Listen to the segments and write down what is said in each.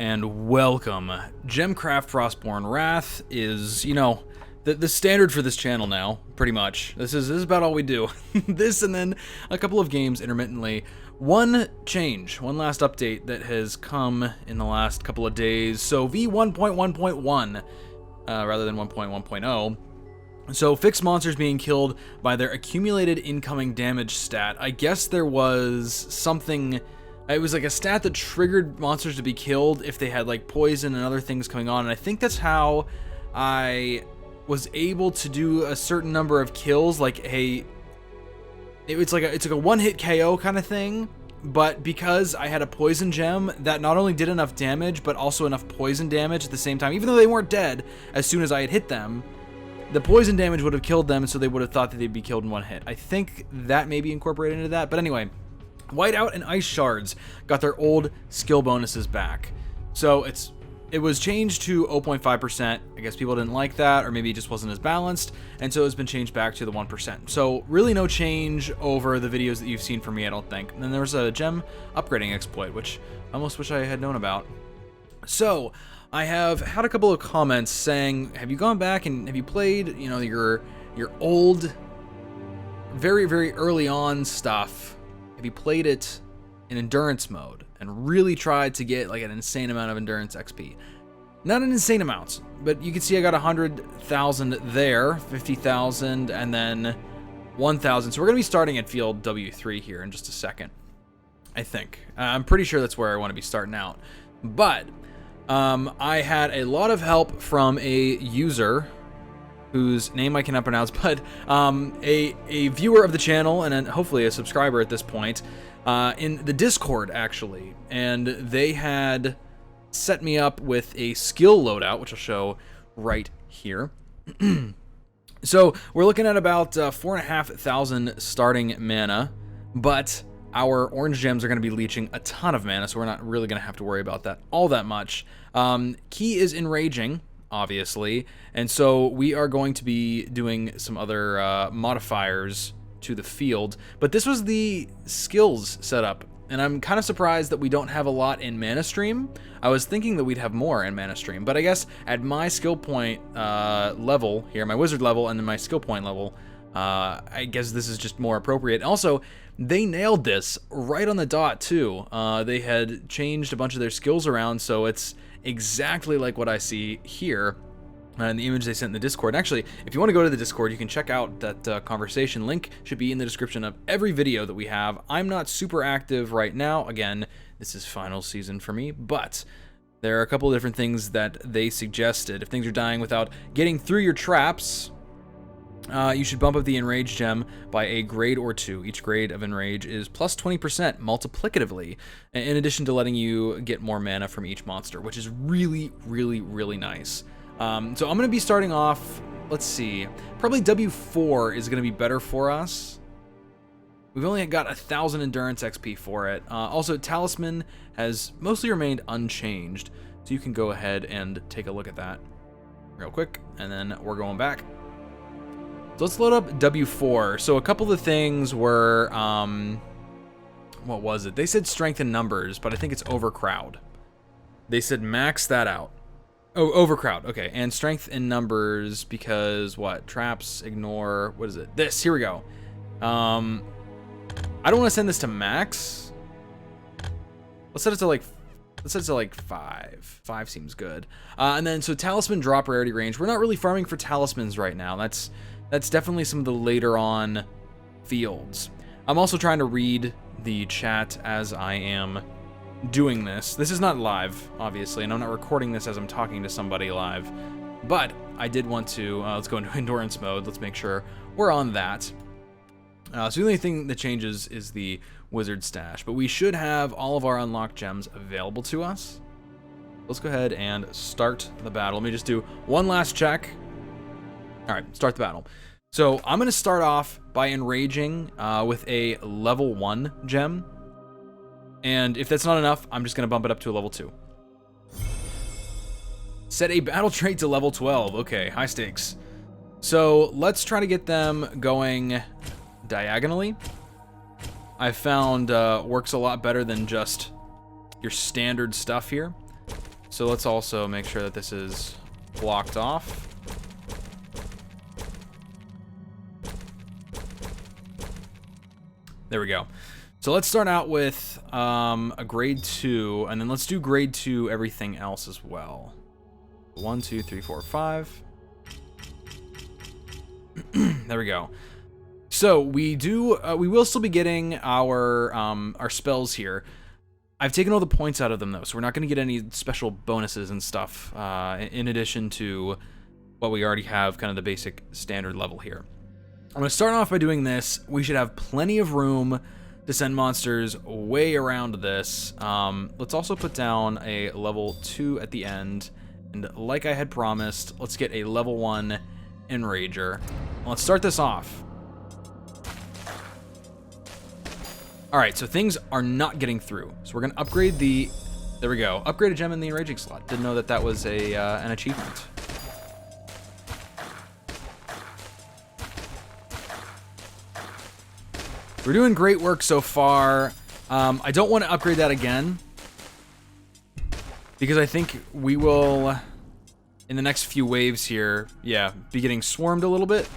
and welcome. GemCraft Frostborn Wrath is, you know, the standard for this channel now, pretty much. This is about all we do. This and then a couple of games intermittently. One change, one last update that has come in the last couple of days. So V1.1.1 rather than 1.1.0. So fixed monsters being killed by their accumulated incoming damage stat. I guess there was something. It was like a stat that triggered monsters to be killed if they had like poison and other things going on. And I think that's how I was able to do a certain number of kills. Like it's like a one-hit KO kind of thing. But because I had a poison gem that not only did enough damage, but also enough poison damage at the same time, even though they weren't dead as soon as I had hit them, the poison damage would have killed them, so they would have thought that they'd be killed in one hit. I think that may be incorporated into that. But anyway, Whiteout and Ice Shards got their old skill bonuses back. So it was changed to 0.5%. I guess people didn't like that, or maybe it just wasn't as balanced, and so it's been changed back to the 1%. So really no change over the videos that you've seen from me, I don't think. And then there was a gem upgrading exploit, which I almost wish I had known about. So I have had a couple of comments saying, have you gone back and have you played, you know, your old, very, very early on stuff? Have you played it in endurance mode and really tried to get like an insane amount of endurance XP? Not an insane amount, but you can see I got 100,000 there, 50,000, and then 1,000. So we're going to be starting at field W3 here in just a second, I think. I'm pretty sure that's where I want to be starting out. But I had a lot of help from a user whose name I cannot pronounce, but a viewer of the channel and hopefully a subscriber at this point, in the Discord actually, and they had set me up with a skill loadout, which I'll show right here. So we're looking at about 4,500 starting mana, but our orange gems are going to be leeching a ton of mana, so we're not really going to have to worry about that all that much. Key is enraging, obviously, and so we are going to be doing some other modifiers to the field, but this was the skills setup, and I'm kind of surprised that we don't have a lot in Mana Stream. I was thinking that we'd have more in Mana Stream, but I guess at my skill point level here, my wizard level, and then my skill point level, I guess this is just more appropriate. Also, they nailed this right on the dot too. They had changed a bunch of their skills around, so it's exactly like what I see here in the image they sent in the Discord. And actually, if you want to go to the Discord, you can check out that conversation. Link should be in the description of every video that we have. I'm not super active right now. Again, this is final season for me, but there are a couple of different things that they suggested. If things are dying without getting through your traps, you should bump up the Enrage gem by a grade or 2. Each grade of Enrage is plus 20% multiplicatively, in addition to letting you get more mana from each monster, which is really, really, really nice. So I'm going to be starting off, let's see, probably W4 is going to be better for us. We've only got 1,000 endurance XP for it. Also, Talisman has mostly remained unchanged, so you can go ahead and take a look at that real quick, and then we're going back. So let's load up W4. So a couple of the things were, what was it? They said strength in numbers, but I think it's overcrowd. They said max that out. Oh, overcrowd. Okay, and strength in numbers because what? Traps, ignore, what is it? This, here we go. I don't want to send this to max. Let's set it to like 5. 5 seems good. And then so talisman drop rarity range. We're not really farming for talismans right now. That's definitely some of the later on fields. I'm also trying to read the chat as I am doing this. This is not live, obviously, and I'm not recording this as I'm talking to somebody live, but I did want to, let's go into endurance mode. Let's make sure we're on that. So the only thing that changes is the wizard stash, but we should have all of our unlocked gems available to us. Let's go ahead and start the battle. Let me just do one last check. All right, start the battle. So I'm going to start off by enraging with a level 1 gem. And if that's not enough, I'm just going to bump it up to a level 2. Set a battle trait to level 12. Okay, high stakes. So let's try to get them going diagonally. I found works a lot better than just your standard stuff here. So let's also make sure that this is blocked off. There we go. So let's start out with a grade 2, and then let's do grade 2 everything else as well. 1, 2, 3, 4, 5. There we go. So we will still be getting our spells here. I've taken all the points out of them though, so we're not going to get any special bonuses and stuff in addition to what we already have, kind of the basic standard level here. I'm going to start off by doing this. We should have plenty of room to send monsters way around this. Let's also put down a level 2 at the end. And like I had promised, let's get a level 1 Enrager. Let's start this off. Alright, so things are not getting through. So we're going to upgrade the... There we go. Upgrade a gem in the enraging slot. Didn't know that that was an achievement. We're doing great work so far. I don't want to upgrade that again, because I think we will, in the next few waves here, yeah, be getting swarmed a little bit.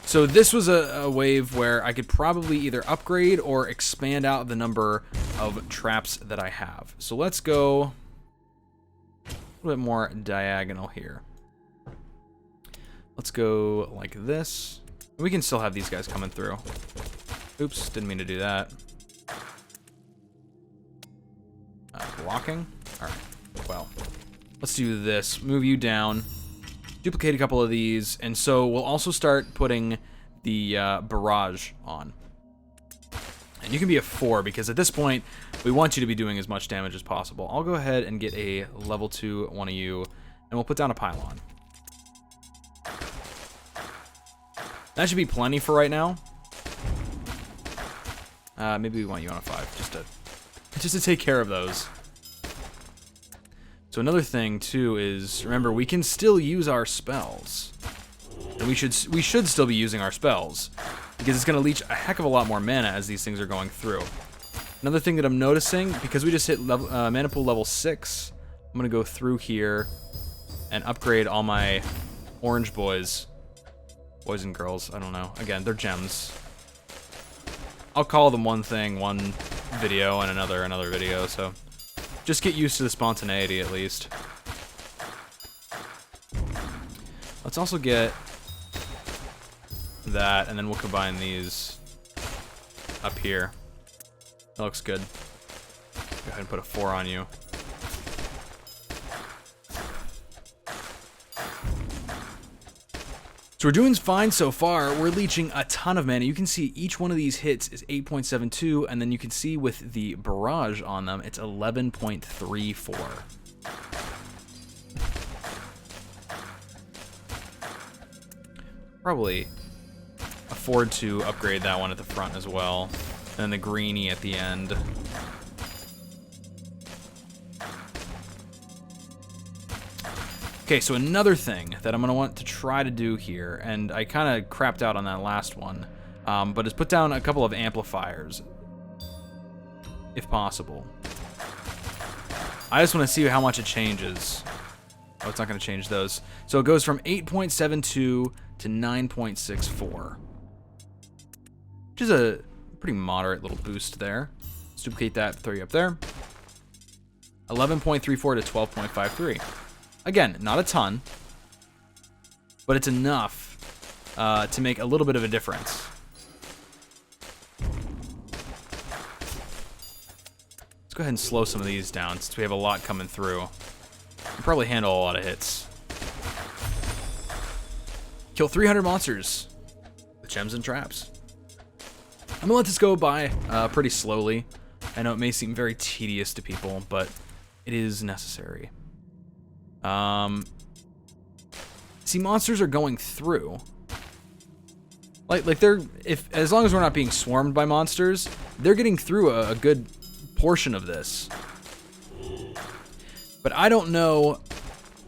So this was a wave where I could probably either upgrade or expand out the number of traps that I have. So let's go a little bit more diagonal here. Let's go like this. We can still have these guys coming through. Oops, didn't mean to do that. Blocking. All right, well, let's do this. Move you down. Duplicate a couple of these. And so we'll also start putting the barrage on. And you can be a 4 because at this point, we want you to be doing as much damage as possible. I'll go ahead and get a level 2 one of you, and we'll put down a pylon. That should be plenty for right now. Maybe we want you on a 5 just to take care of those. So another thing too is, remember, we can still use our spells, and we should still be using our spells because it's going to leech a heck of a lot more mana as these things are going through. Another thing that I'm noticing, because we just hit level, mana pool level 6, I'm going to go through here and upgrade all my orange boys. Boys and girls, I don't know. Again, they're gems. I'll call them one thing, one video, and another video, so just get used to the spontaneity at least. Let's also get that, and then we'll combine these up here. That looks good. Go ahead and put a 4 on you. So we're doing fine so far. We're leeching a ton of mana. You can see each one of these hits is 8.72, and then you can see with the barrage on them, it's 11.34. Probably afford to upgrade that one at the front as well, and the greenie at the end. Okay, so another thing that I'm going to want to try to do here, and I kind of crapped out on that last one, but is put down a couple of amplifiers, if possible. I just want to see how much it changes. Oh, it's not going to change those. So it goes from 8.72 to 9.64, which is a pretty moderate little boost there. Let's duplicate that, throw you up there. 11.34 to 12.53. Again, not a ton, but it's enough to make a little bit of a difference. Let's go ahead and slow some of these down since we have a lot coming through. We'll probably handle a lot of hits. Kill 300 monsters with gems and traps. I'm gonna let this go by pretty slowly. I know it may seem very tedious to people, but it is necessary. See, monsters are going through. Like they're, as long as we're not being swarmed by monsters, they're getting through a good portion of this. But I don't know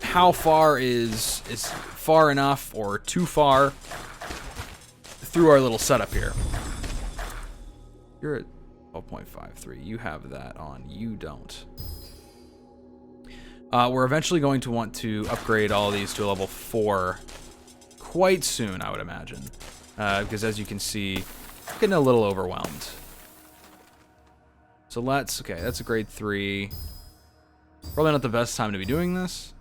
how far is far enough or too far through our little setup here. You're at 12.53. You have that on. You don't. We're eventually going to want to upgrade all of these to a level 4 quite soon, I would imagine. Because as you can see, getting a little overwhelmed. So okay, that's a grade 3. Probably not the best time to be doing this.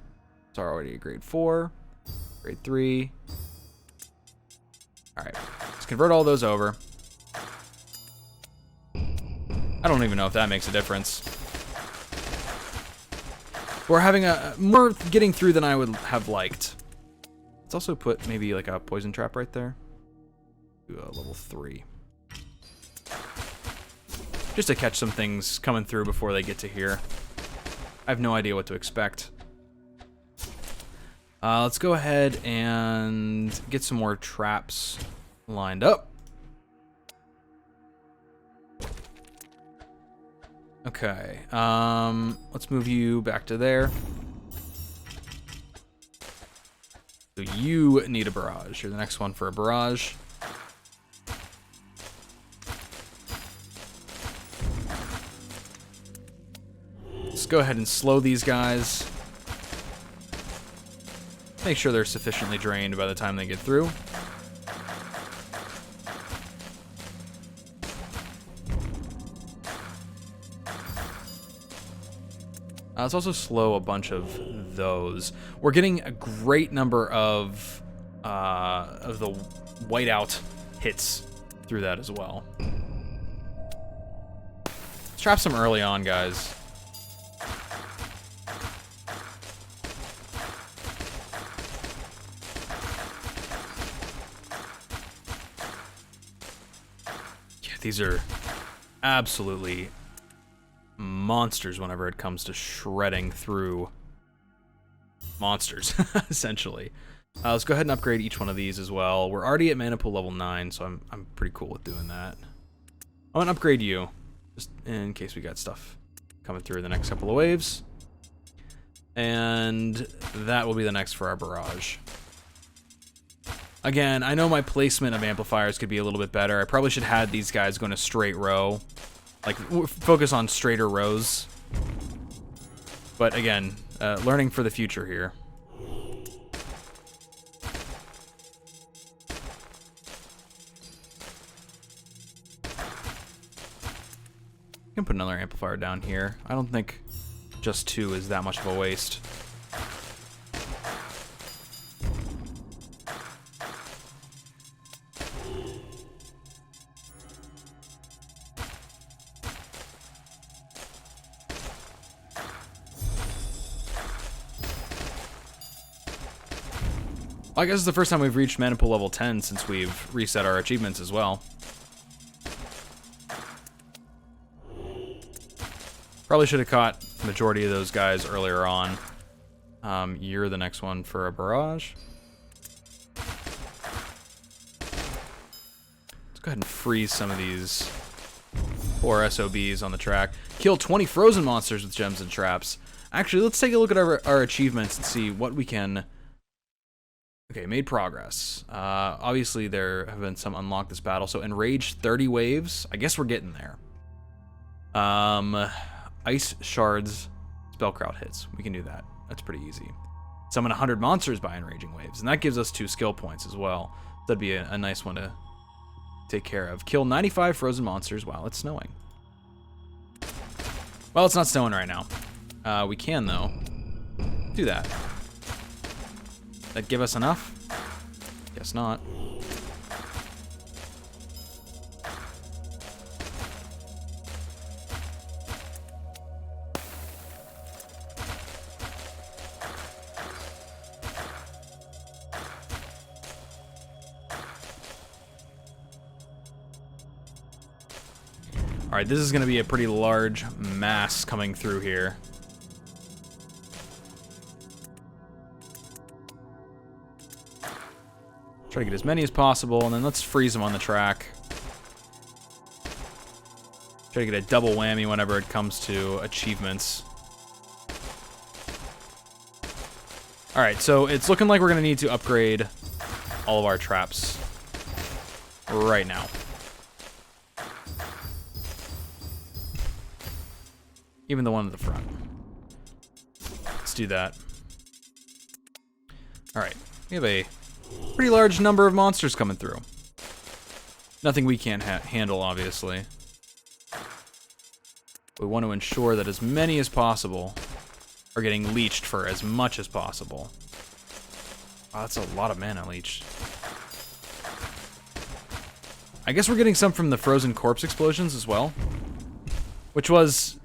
It's already a grade 4, grade 3. All right, let's convert all those over. I don't even know if that makes a difference. We're having more getting through than I would have liked. Let's also put maybe like a poison trap right there. Do a level 3. Just to catch some things coming through before they get to here. I have no idea what to expect. Let's go ahead and get some more traps lined up. Okay, let's move you back to there. So you need a barrage. You're the next one for a barrage. Let's go ahead and slow these guys. Make sure they're sufficiently drained by the time they get through. Let's also slow a bunch of those. We're getting a great number of the whiteout hits through that as well. Let's trap some early on, guys. Yeah, these are absolutely monsters whenever it comes to shredding through monsters, essentially. Let's go ahead and upgrade each one of these as well. We're already at mana pool level 9, so I'm pretty cool with doing that. I'm gonna upgrade you, just in case we got stuff coming through the next couple of waves. And that will be the next for our barrage. Again, I know my placement of amplifiers could be a little bit better. I probably should have had these guys going a straight row. Like, focus on straighter rows. But again, learning for the future here. I can put another amplifier down here. I don't think just 2 is that much of a waste. I guess it's the first time we've reached mana pool level 10 since we've reset our achievements as well. Probably should have caught the majority of those guys earlier on. You're the next one for a barrage. Let's go ahead and freeze some of these poor SOBs on the track. Kill 20 frozen monsters with gems and traps. Actually, let's take a look at our achievements and see what we can... Okay, made progress. Obviously, there have been some unlocked this battle. So, enrage 30 waves. I guess we're getting there. Ice shards, spellcraft hits. We can do that. That's pretty easy. Summon 100 monsters by enraging waves. And that gives us 2 skill points as well. That'd be a nice one to take care of. Kill 95 frozen monsters while it's snowing. Well, it's not snowing right now. We can, though, do that. That give us enough? Guess not. All right, this is going to be a pretty large mass coming through here. Try to get as many as possible, and then let's freeze them on the track. Try to get a double whammy whenever it comes to achievements. Alright, so it's looking like we're going to need to upgrade all of our traps right now. Even the one at the front. Let's do that. Alright, we have a pretty large number of monsters coming through. Nothing we can't handle, obviously. We want to ensure that as many as possible are getting leeched for as much as possible. Wow, that's a lot of mana leeched. I guess we're getting some from the frozen corpse explosions as well, which was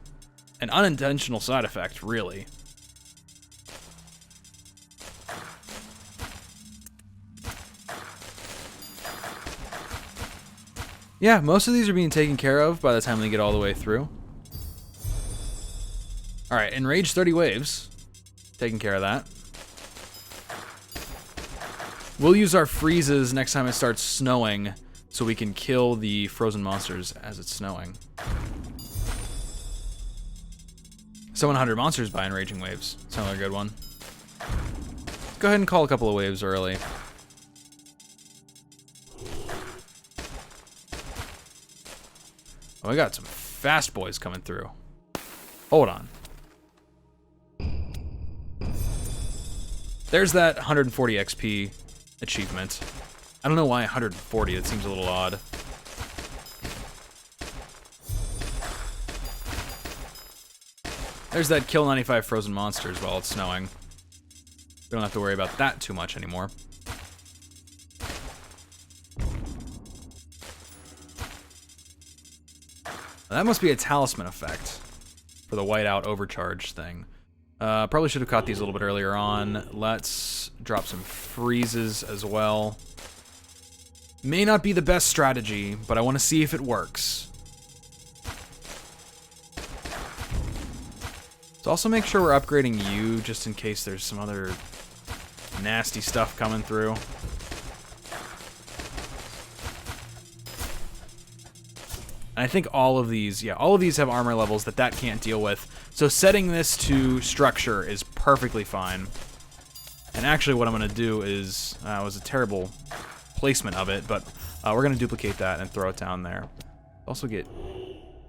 an unintentional side effect, really. Yeah, most of these are being taken care of by the time they get all the way through. Alright, enrage 30 waves. Taking care of that. We'll use our freezes next time it starts snowing so we can kill the frozen monsters as it's snowing. So 100 monsters by enraging waves. That's another good one. Go ahead and call a couple of waves early. Oh, we got some fast boys coming through. Hold on. There's that 140 XP achievement. I don't know why 140, it seems a little odd. There's that kill 95 frozen monsters while it's snowing. We don't have to worry about that too much anymore. That must be a talisman effect for the whiteout overcharge thing. Probably should have caught these a little bit earlier on. Let's drop some freezes as well. May not be the best strategy, but I want to see if it works. Let's also make sure we're upgrading you just in case there's some other nasty stuff coming through. And I think all of these, yeah, all of these have armor levels that can't deal with. So setting this to structure is perfectly fine. And actually what I'm going to do is, it was a terrible placement of it, but we're going to duplicate that and throw it down there. Also get,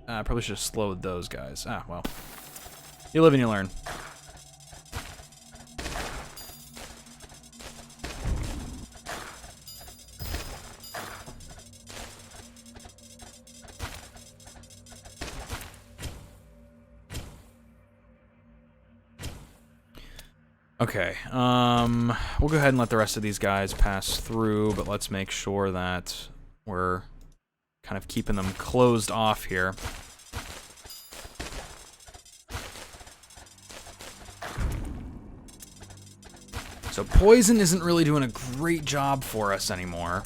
I probably should have slowed those guys. Ah, well. You live and you learn. Okay, we'll go ahead and let the rest of these guys pass through, but let's make sure that we're kind of keeping them closed off here. So poison isn't really doing a great job for us anymore,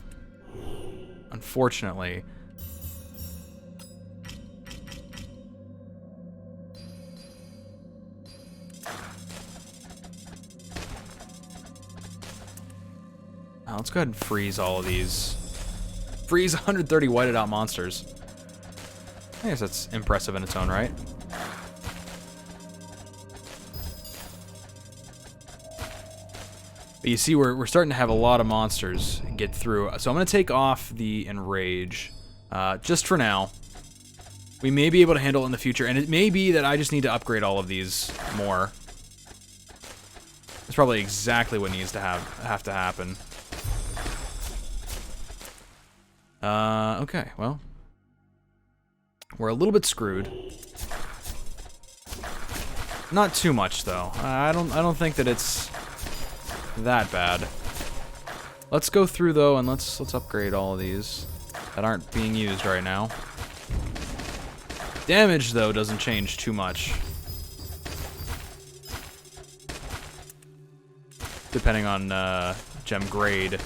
unfortunately. Let's go ahead and freeze all of these. Freeze 130 whited out monsters. I guess that's impressive in its own right. But you see, we're starting to have a lot of monsters get through. So I'm going to take off the enrage just for now. We may be able to handle it in the future, and it may be that I just need to upgrade all of these more. That's probably exactly what needs to have to happen. Okay, well, we're a little bit screwed. Not too much though. I don't think that it's that bad. Let's go through though, and let's upgrade all of these that aren't being used right now. Damage though doesn't change too much, depending on gem grade.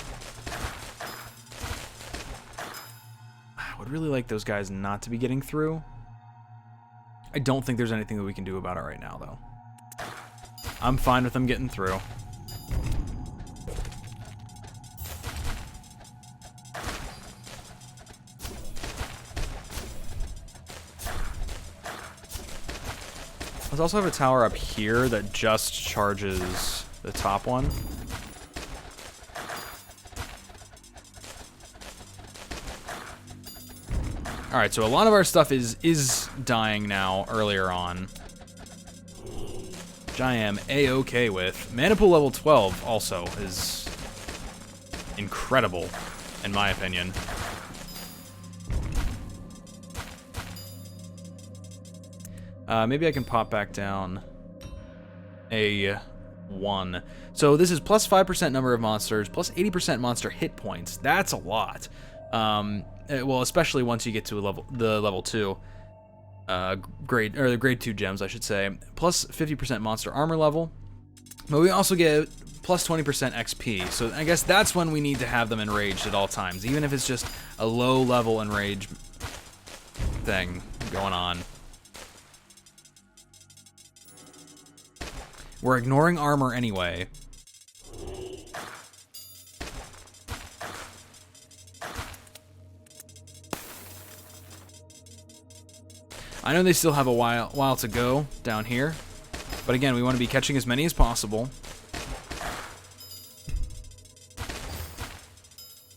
I would really like those guys not to be getting through. I don't think there's anything that we can do about it right now, though. I'm fine with them getting through. Let's also have a tower up here that just charges the top one. Alright, so a lot of our stuff is dying now earlier on. which I am A-okay with. Mana pool level 12 also is incredible, in my opinion. Maybe I can pop back down a 1. So this is plus 5% number of monsters, plus 80% monster hit points. That's a lot. Well, especially once you get to the level 2 grade 2 gems, I should say. Plus 50% monster armor level. But we also get plus 20% XP. So I guess that's when we need to have them enraged at all times, even if it's just a low level enrage thing going on. We're ignoring armor anyway. I know they still have a while to go down here, but again, we want to be catching as many as possible.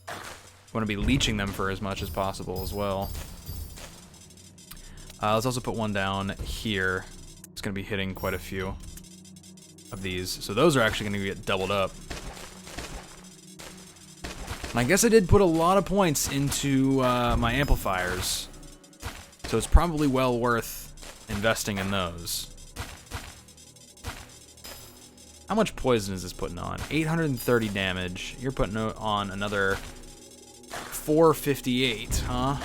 We want to be leeching them for as much as possible as well. Let's also put one down here. It's going to be hitting quite a few of these, so those are actually going to get doubled up. And I guess I did put a lot of points into my amplifiers, so it's probably well worth investing in those. How much poison is this putting on? 830 damage. You're putting on another 458, huh?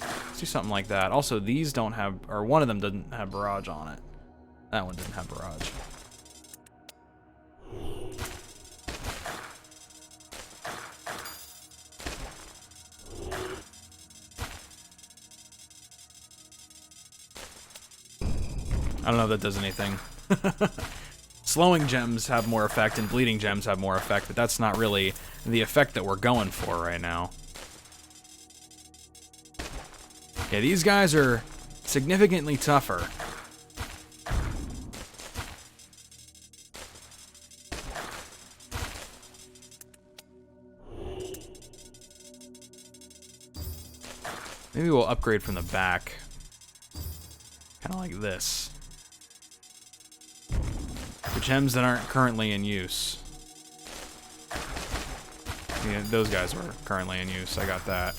Let's do something like that. Also, these don't have, or one of them doesn't have barrage on it. That one didn't have barrage. I don't know if that does anything. Slowing gems have more effect and bleeding gems have more effect, but that's not really the effect that we're going for right now. Yeah, these guys are significantly tougher. Maybe we'll upgrade from the back. Kind of like this. The gems that aren't currently in use. Yeah, those guys were currently in use. I got that.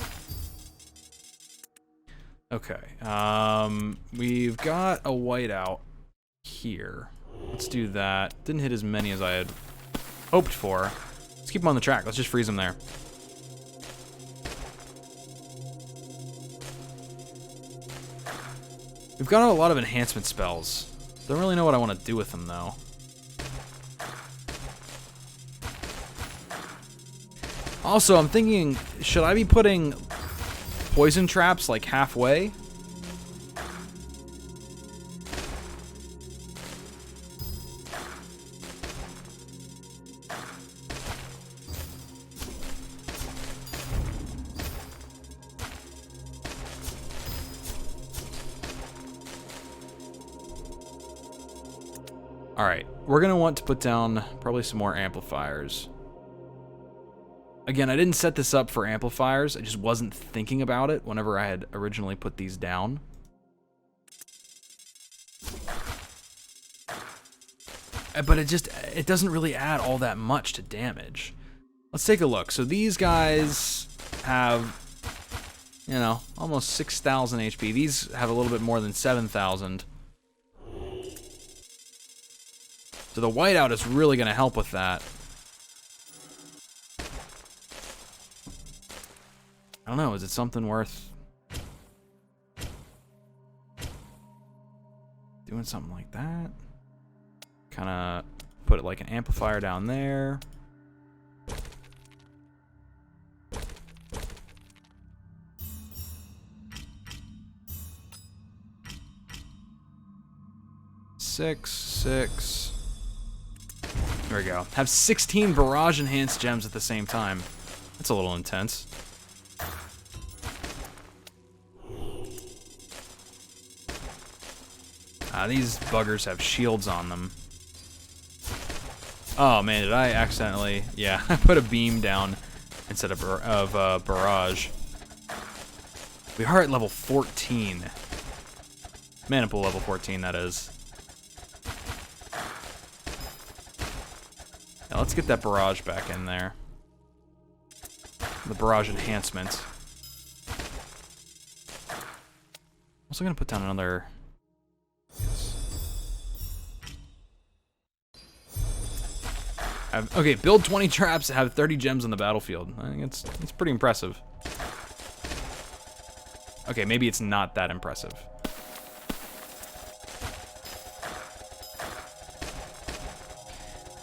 Okay. We've got a whiteout here. Let's do that. Didn't hit as many as I had hoped for. Let's keep them on the track. Let's just freeze them there. We've got a lot of enhancement spells. Don't really know what I want to do with them, though. Also, I'm thinking, should I be putting poison traps, like, halfway? Alright, we're going to want to put down probably some more amplifiers. Again, I didn't set this up for amplifiers. I just wasn't thinking about it whenever I had originally put these down. But it doesn't really add all that much to damage. Let's take a look. So these guys have, you know, almost 6,000 HP. These have a little bit more than 7,000. So the whiteout is really going to help with that. I don't know, is it something worth doing something like that? Kind of put it like an amplifier down there. Six. There we go. Have 16 barrage enhanced gems at the same time. That's a little intense. These buggers have shields on them. Oh man, did I accidentally... Yeah, I put a beam down instead of barrage. We are at level 14. Mana pool level 14, that is. Now let's get that barrage back in there. The barrage enhancement. Also gonna put down another. Okay, build 20 traps, have 30 gems on the battlefield. I think it's pretty impressive. Okay, maybe it's not that impressive.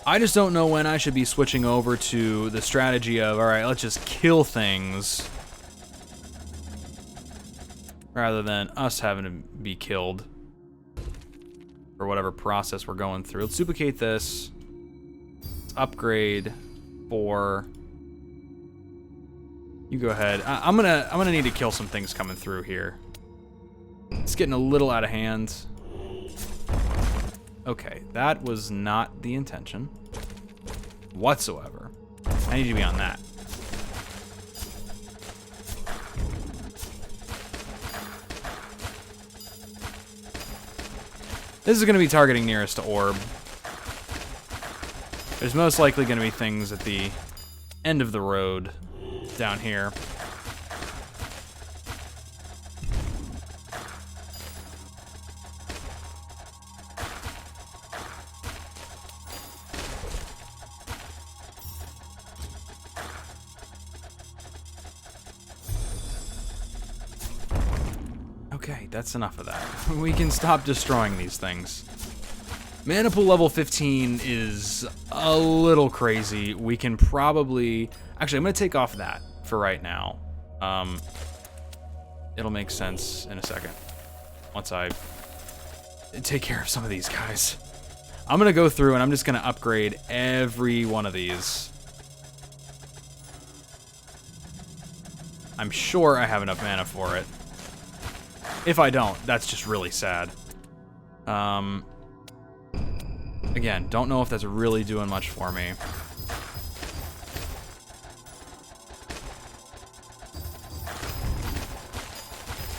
I just don't know when I should be switching over to the strategy of, alright, let's just kill things. Rather than us having to be killed. For whatever process we're going through. Let's duplicate this. Let's upgrade 4. You go ahead. I'm gonna need to kill some things coming through here. It's getting a little out of hand. Okay, that was not the intention whatsoever. I need you to be on that. This is going to be targeting nearest to orb. There's most likely going to be things at the end of the road down here. Okay, that's enough of that. We can stop destroying these things. Mana pool level 15 is a little crazy. We can probably... Actually, I'm going to take off that for right now. It'll make sense in a second. Once I take care of some of these guys. I'm going to go through and I'm just going to upgrade every one of these. I'm sure I have enough mana for it. If I don't, that's just really sad. Again, don't know if that's really doing much for me.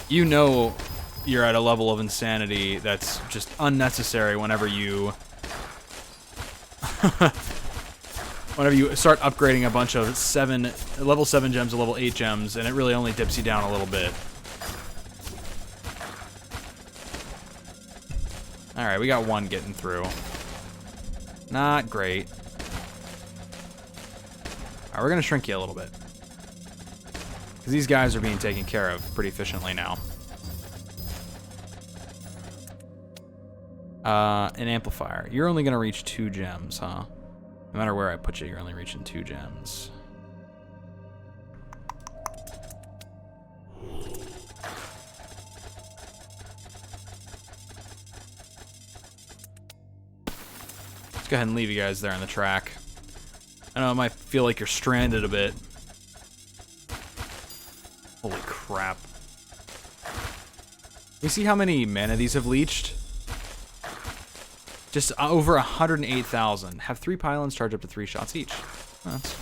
You know you're at a level of insanity that's just unnecessary whenever you... whenever you start upgrading a bunch of level 7 gems to level 8 gems, and it really only dips you down a little bit. Alright, we got one getting through. Not great. Alright, we're gonna shrink you a little bit. Because these guys are being taken care of pretty efficiently now. An amplifier. You're only gonna reach 2 gems, huh? No matter where I put you, you're only reaching 2 gems. Let's go ahead and leave you guys there on the track. I know it might feel like you're stranded a bit. Holy crap. We see how many mana these have leached? Just over 108,000. Have 3 pylons charge up to 3 shots each. That's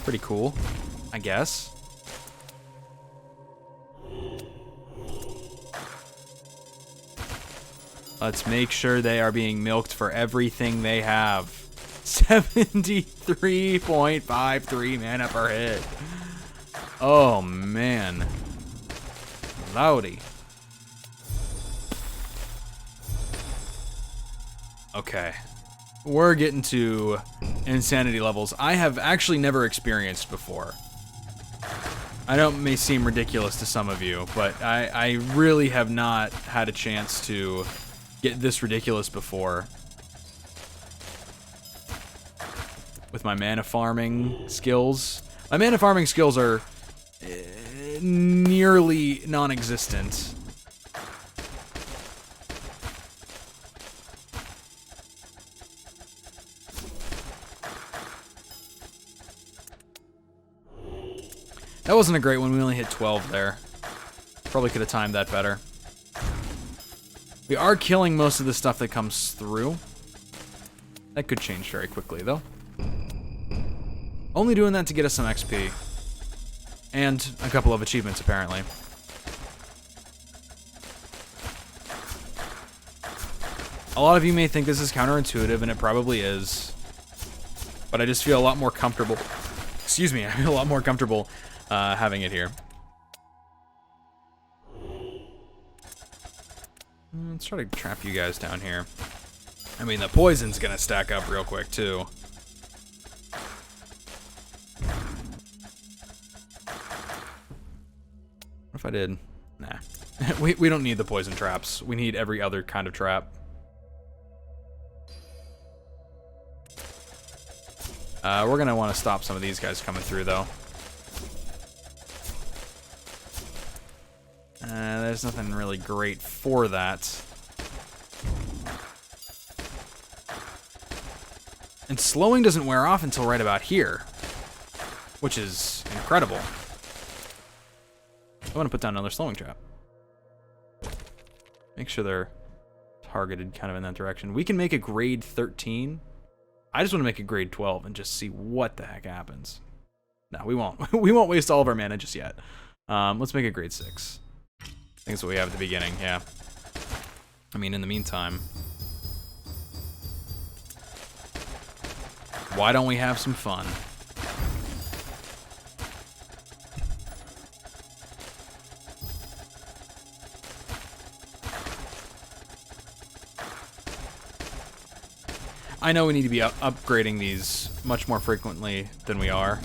pretty cool, I guess. Let's make sure they are being milked for everything they have. 73.53 mana per hit. Oh, man. Loudy. Okay. We're getting to insanity levels I have actually never experienced before. I know it may seem ridiculous to some of you, but I really have not had a chance to get this ridiculous before. With my mana farming skills. My mana farming skills are nearly non-existent. That wasn't a great one. We only hit 12 there. Probably could have timed that better. We are killing most of the stuff that comes through. That could change very quickly, though. Only doing that to get us some XP. And a couple of achievements, apparently. A lot of you may think this is counterintuitive, and it probably is. but I just feel a lot more comfortable. Excuse me, I feel a lot more comfortable having it here. Let's try to trap you guys down here. I mean, the poison's gonna stack up real quick, too. What if I did? Nah. we don't need the poison traps. We need every other kind of trap. We're gonna want to stop some of these guys coming through, though. There's nothing really great for that. And slowing doesn't wear off until right about here, which is incredible. I want to put down another slowing trap. Make sure they're targeted kind of in that direction. We can make a grade 13. I just want to make a grade 12 and just see what the heck happens. No, we won't. We won't waste all of our mana just yet. Let's make a grade 6. I think that's what we have at the beginning, yeah. I mean, in the meantime, why don't we have some fun? I know we need to be upgrading these much more frequently than we are.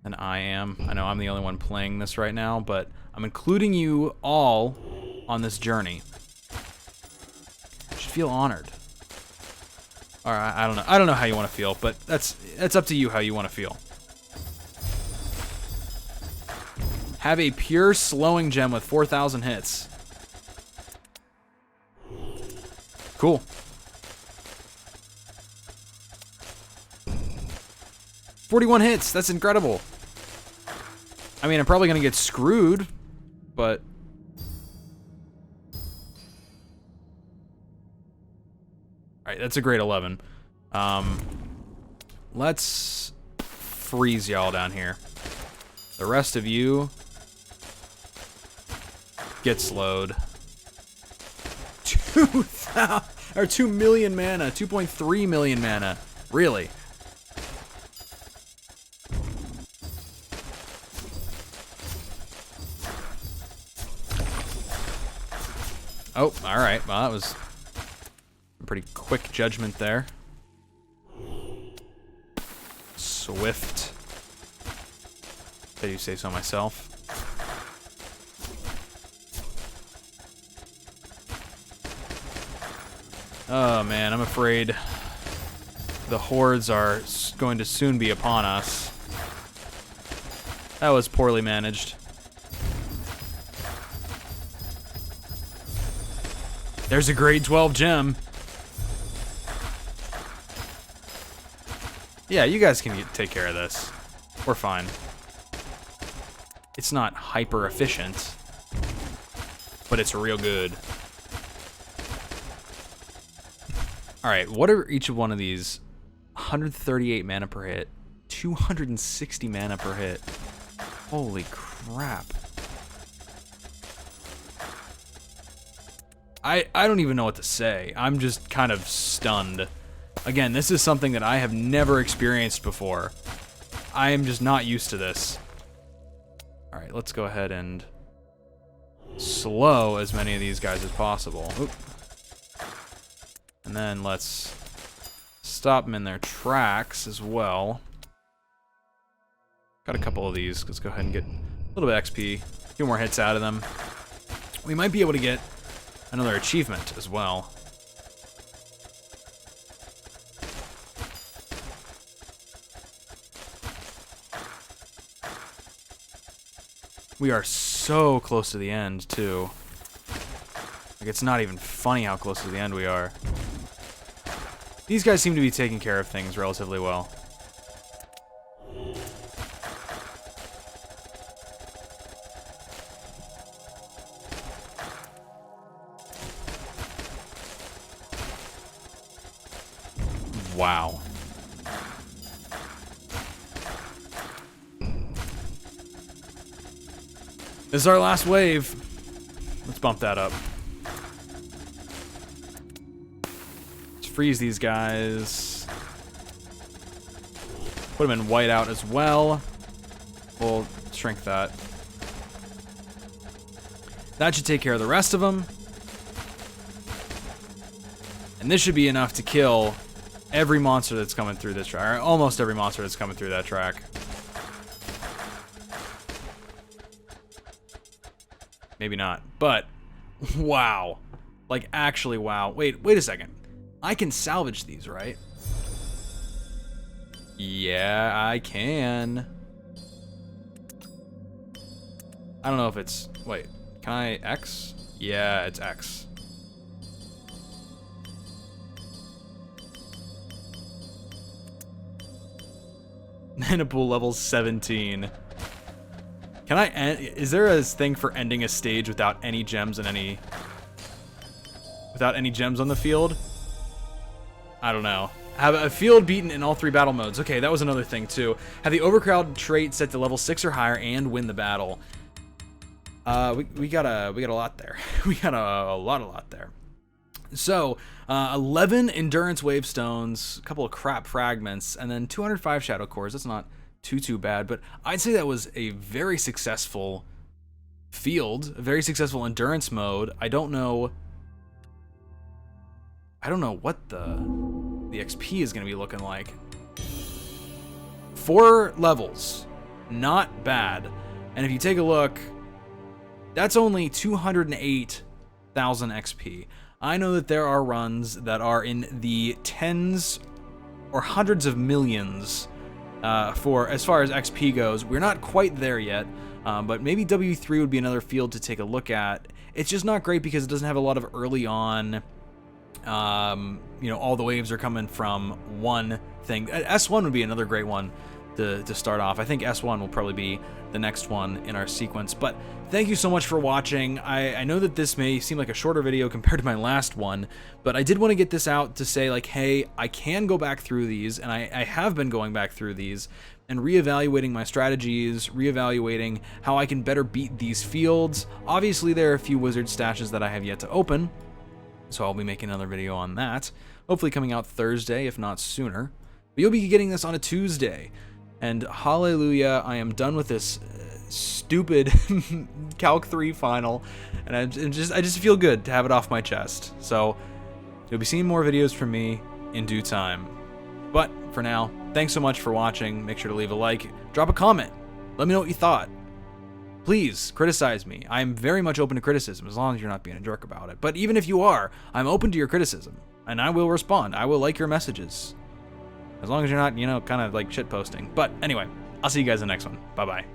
And I am. I know I'm the only one playing this right now, but I'm including you all on this journey. You should feel honored. Or I don't know. I don't know how you want to feel, but that's up to you how you want to feel. Have a pure slowing gem with 4,000 hits. Cool. "41 hits, that's incredible. I mean, I'm probably gonna get screwed, but alright, that's a grade 11. Let's freeze y'all down here. The rest of you get slowed. 2 million mana, 2.3 million mana. Really? Oh, alright. Well, that was a pretty quick judgment there. Swift. Did you say so myself? Oh man, I'm afraid the hordes are going to soon be upon us. That was poorly managed. There's a grade 12 gem. Yeah, you guys can take care of this. We're fine. It's not hyper efficient, but it's real good. Alright, what are each one of these? 138 mana per hit. 260 mana per hit. Holy crap. I don't even know what to say. I'm just kind of stunned. Again, this is something that I have never experienced before. I am just not used to this. Alright, let's go ahead and slow as many of these guys as possible. Oop. And then let's stop them in their tracks as well. Got a couple of these. Let's go ahead and get a little bit of XP. A few more hits out of them. We might be able to get another achievement as well. We are so close to the end, too. Like, it's not even funny how close to the end we are. These guys seem to be taking care of things relatively well. Wow. This is our last wave. Let's bump that up. It's freeze these guys. Put them in whiteout as well. We'll shrink that. That should take care of the rest of them. And this should be enough to kill every monster that's coming through this track. Or almost every monster that's coming through that track. Maybe not. But, wow. Like, actually, wow. Wait a second. I can salvage these, right? Yeah, I can. I don't know if it's... Wait, can I X? Yeah, it's X. Mana pool level 17. Can I end... Is there a thing for ending a stage without any gems and any... Without any gems on the field? I don't know. Have a field beaten in all 3 battle modes. Okay, that was another thing too. Have the overcrowd trait set to level 6 or higher and win the battle. We got a lot there. We got a lot there. So, 11 endurance wave stones, a couple of crap fragments, and then 205 shadow cores. That's not too bad, but I'd say that was a very successful field, a very successful endurance mode. I don't know what the XP is going to be looking like. 4 levels, not bad. And if you take a look, that's only 208,000 XP. I know that there are runs that are in the tens or hundreds of millions for as far as XP goes. We're not quite there yet, but maybe W3 would be another field to take a look at. It's just not great because it doesn't have a lot of early on. You know, all the waves are coming from one thing. S1 would be another great one to start off. I think S1 will probably be the next one in our sequence. But thank you so much for watching. I know that this may seem like a shorter video compared to my last one, but I did want to get this out to say, like, hey, I can go back through these, and I have been going back through these and reevaluating my strategies, reevaluating how I can better beat these fields. Obviously, there are a few wizard stashes that I have yet to open, so I'll be making another video on that. Hopefully coming out Thursday, if not sooner. But you'll be getting this on a Tuesday. And hallelujah, I am done with this stupid Calc 3 final. And I just feel good to have it off my chest. So you'll be seeing more videos from me in due time. But for now, thanks so much for watching. Make sure to leave a like, drop a comment. Let me know what you thought. Please criticize me. I'm very much open to criticism as long as you're not being a jerk about it. But even if you are, I'm open to your criticism and I will respond. I will like your messages as long as you're not, you know, kind of like shit posting. But anyway, I'll see you guys in the next one. Bye-bye.